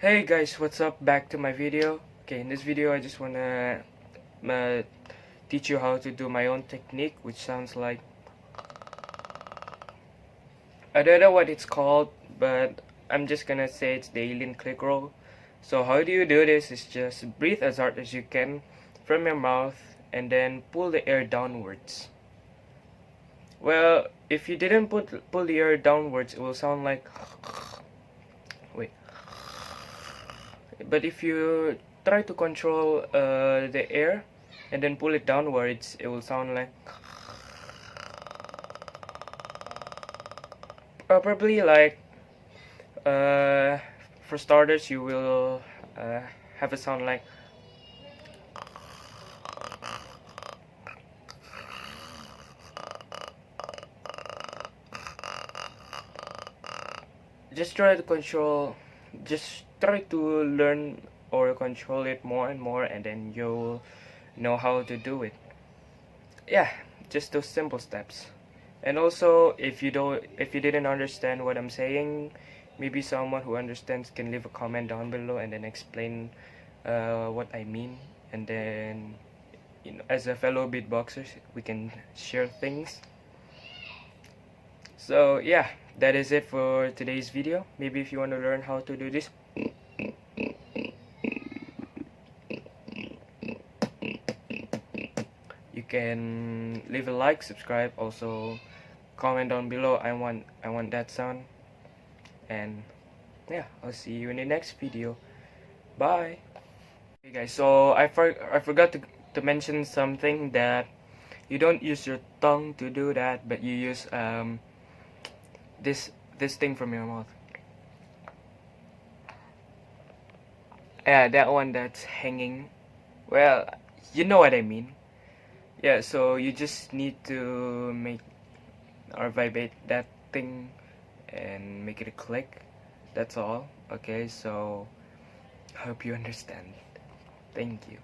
Hey guys, what's up? Back to my video. Okay, in this video I just wanna teach you how to do my own technique, which sounds like, I don't know what it's called, but I'm just gonna say it's the alien click roll. So how do you do this is just breathe as hard as you can from your mouth and then pull the air downwards. Well, if you didn't pull the air downwards, it will sound like wait. But if you try to control the air and then pull it downwards, it will sound like probably like for starters you will have a sound like just try to learn or control it more and more, and then you'll know how to do it. Yeah, just those simple steps. And also, if you didn't understand what I'm saying, maybe someone who understands can leave a comment down below and then explain what I mean, and then as a fellow beatboxers we can share things. So yeah, that is it for today's video. Maybe if you want to learn how to do this, you can leave a like, subscribe, also comment down below. I want that sound. And yeah, I'll see you in the next video. Bye. Hey guys, so I forgot to mention something, that you don't use your tongue to do that, but you use this thing from your mouth. Yeah, that one that's hanging. Well, you know what I mean. Yeah, so you just need to make or vibrate that thing and make it a click. That's all. Okay, so I hope you understand. Thank you.